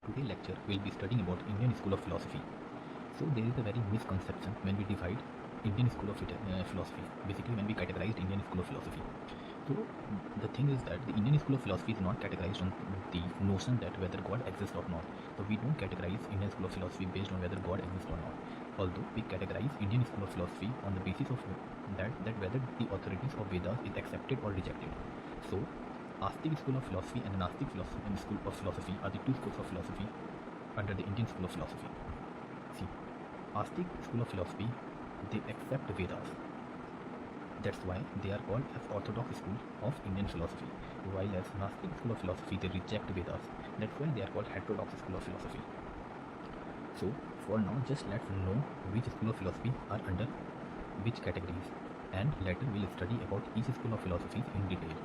Today lecture we'll be studying about Indian school of philosophy. So there is a very misconception when we divide Indian school of philosophy. Basically, when we categorized Indian school of philosophy. So the thing is that the Indian school of philosophy is not categorized on the notion that whether God exists or not. So we don't categorize Indian school of philosophy based on whether God exists or not. Although we categorize Indian school of philosophy on the basis of that whether the authorities of Vedas is accepted or rejected. So Astika school of philosophy and the Nastik school of philosophy are the two schools of philosophy under the Indian school of philosophy. See, Astik school of philosophy, they accept Vedas. That's why they are called as orthodox school of Indian philosophy. While as Nastik school of philosophy, they reject Vedas. That's why they are called heterodox school of philosophy. So for now, just let's know which school of philosophy are under which categories, and later we'll study about each school of philosophy in detail.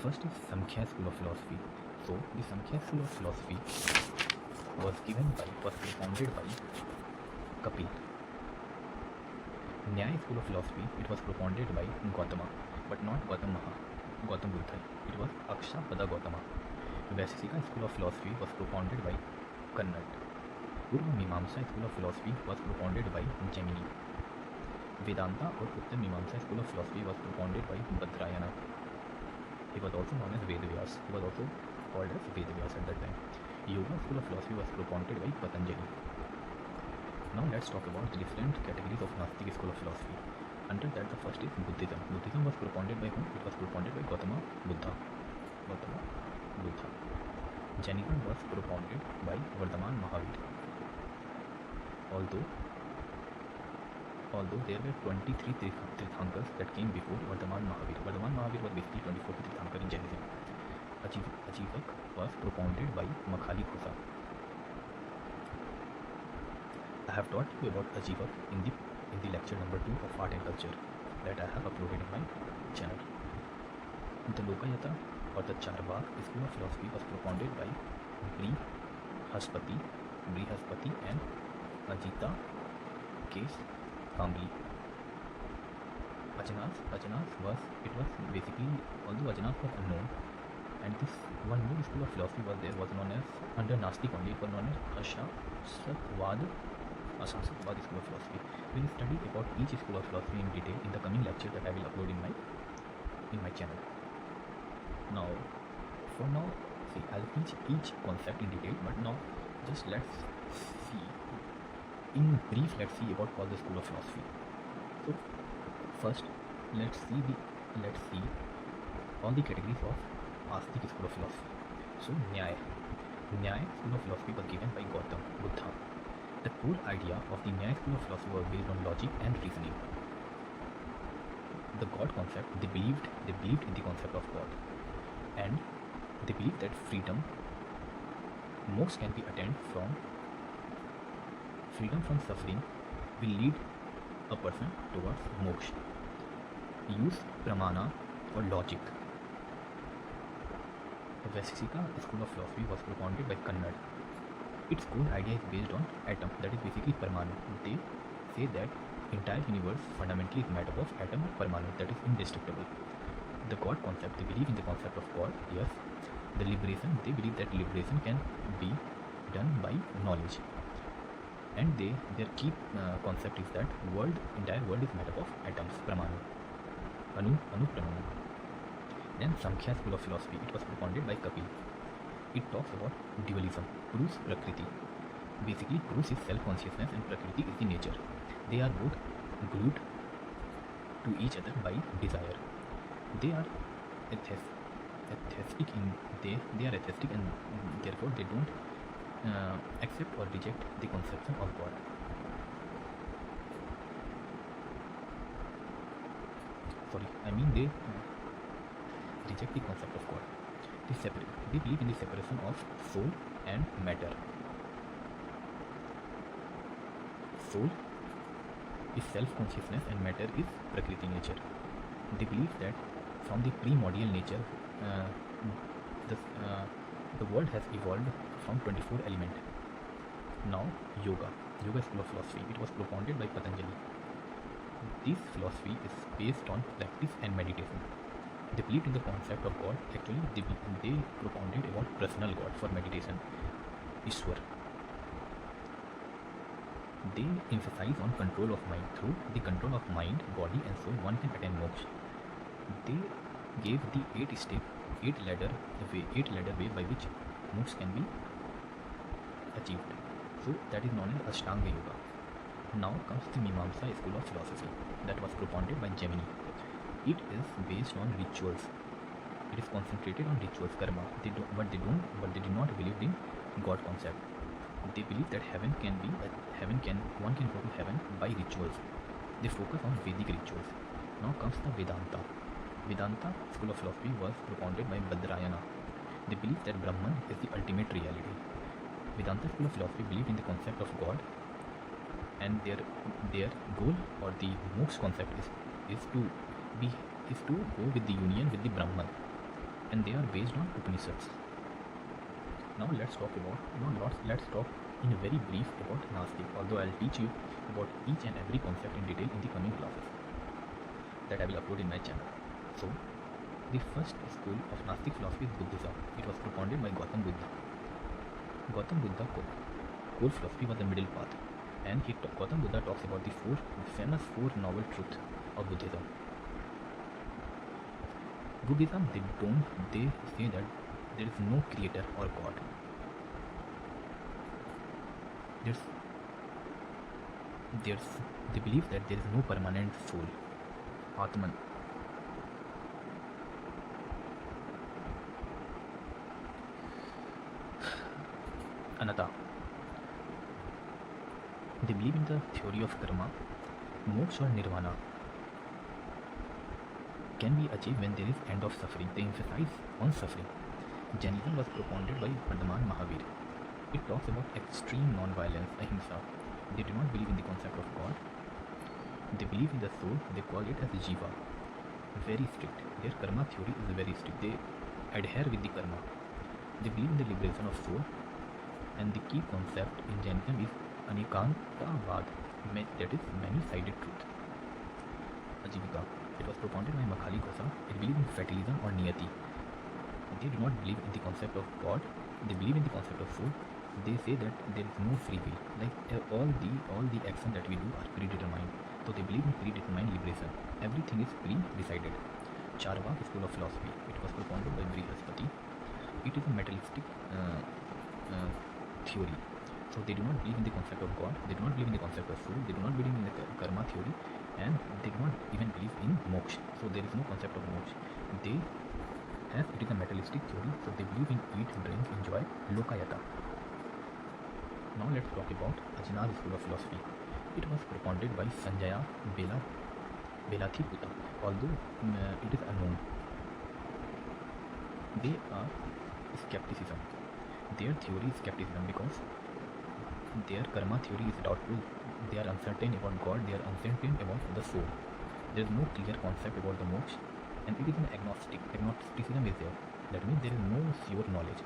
First is Sankhya school of philosophy. So the Sankhya school of philosophy was propounded by Kapil. Nyaya school of philosophy, it was propounded by Gautama, but not Gautam Buddha. It was Akshapada Gautama. Vaisheshika school of philosophy was propounded by Kannad. Mimamsa school of philosophy was propounded by Jaimini. Vedanta or Uttar Mimamsa school of philosophy was propounded by Badrayana. He was also known as Vedavyas. He was also called as Vedavyas at that time. Yoga school of philosophy was propounded by Patanjali. Now let's talk about the different categories of Nastika school of philosophy. Under that, the first is Buddhism. Buddhism was propounded by whom? It was propounded by Gautama Buddha. Jainism was propounded by Vardhaman Mahavir. Although there were 23 Tirthankars that came before Vardhaman Mahavir. Vardhaman Mahavir was basically 24th Tirthankar in Jainism. Ajivika was propounded by Makhali Khosa. I have taught you about Ajivika in the lecture number 2 of Art and Culture that I have uploaded in my channel. The Lokayata or the Charvaka school of philosophy was propounded by Brihaspati and Ajita Case Kambli. Ajnanas was basically, although Ajnanas was unknown, and this one more school of philosophy was known as, under Nastik only, it was known as Ashansatvad school of philosophy. We will study about each school of philosophy in detail in the coming lecture that I will upload in my channel. Now, for now, see, I'll teach each concept in detail, but now just let's see. In brief, let's see about all the school of philosophy. So first, let's see all the categories of Astika school of philosophy. So Nyaya school of philosophy was given by Gautam Buddha. The core idea of the Nyaya school of philosophy was based on logic and reasoning. The God concept, they believed in the concept of God, and they believed that moksha can be attained from freedom from suffering will lead a person towards moksha. Use pramana or logic. The Vaisheshika school of philosophy was propounded by Kannad. Its core idea is based on atom, that is basically Parmanu. They say that entire universe fundamentally is made up of atom or Parmanu, that is indestructible. The God concept, they believe in the concept of God, yes. The liberation, they believe that liberation can be done by knowledge. And their key concept is that entire world is made up of atoms, Pramanu, Anu Pramanu. Then Sankhya school of philosophy, it was propounded by Kapil. It talks about dualism, Purus, Prakriti. Basically, Purus is self-consciousness and Prakriti is the nature. They are both glued to each other by desire. They are atheistic and therefore they don't accept or reject the conception of God. They reject the concept of God. They believe in the separation of soul and matter. Soul is self-consciousness and matter is Prakriti nature. They believe that from the primordial nature, the world has evolved from 24 elements. Now, Yoga school of philosophy, it was propounded by Patanjali. This philosophy is based on practice and meditation. They believed in the concept of God. Actually, they propounded about personal God for meditation. Ishwar. They emphasize on control of mind. Through the control of mind, body and soul, one can attain moksha. They gave the eight ladder way by which moksha can be achieved. So that is known as Ashtanga Yoga. Now comes the Mimamsa school of philosophy that was propounded by Gemini. It is based on rituals. It is concentrated on rituals, karma. But they do not believe in God concept. They believe that one can go to heaven by rituals. They focus on Vedic rituals. Now comes the Vedanta. Vedanta school of philosophy was propounded by Badrayana. They believe that Brahman is the ultimate reality. Vedanta school of philosophy believed in the concept of God, and their goal or the moksha concept is to go with the union with the Brahman, and they are based on Upanishads. Now let's talk in a very brief about Nastika, although I'll teach you about each and every concept in detail in the coming classes that I will upload in my channel. So, the first school of Nastic philosophy is Buddhism. It was propounded by Gautam Buddha. Gautam Buddha whole philosophy was the middle path, and Gautam Buddha talks about the famous four noble truths of Buddhism. Buddhism, they say that there is no creator or God. They believe that there is no permanent soul, Atman. Anatta. They believe in the theory of karma. Moksha or nirvana can be achieved when there is end of suffering. They emphasize on suffering. Jainism was propounded by Vardhaman Mahavir. It talks about extreme non-violence, ahimsa. They do not believe in the concept of God. They believe in the soul. They call it as jiva. Very strict. Their karma theory is very strict. They adhere with the karma. They believe in the liberation of soul. And the key concept in Jainism is Anikantavad, that is many-sided truth. Ajivika. It was propounded by Makhali Ghosa. It believes in fatalism or niyati. They do not believe in the concept of God. They believe in the concept of soul. They say that there is no free will. Like all the actions that we do are predetermined. So they believe in predetermined liberation. Everything is pre-decided. Charvaka school of philosophy. It was propounded by Brihaspati. It is a materialistic theory. So they do not believe in the concept of God. They do not believe in the concept of soul. They do not believe in the karma theory, and they do not even believe in moksha. So there is no concept of moksha. It is a materialistic theory. So they believe in eat, drink, enjoy, lokayata. Now let's talk about Ajnana school of philosophy. It was propounded by Sanjaya Belathiputta, although it is unknown. They are skepticism. Their theory is skepticism because their karma theory is doubtful. They are uncertain about God. They are uncertain about the soul. There is no clear concept about the moksha, and it is an agnostic. Agnosticism is there. That means there is no sure knowledge.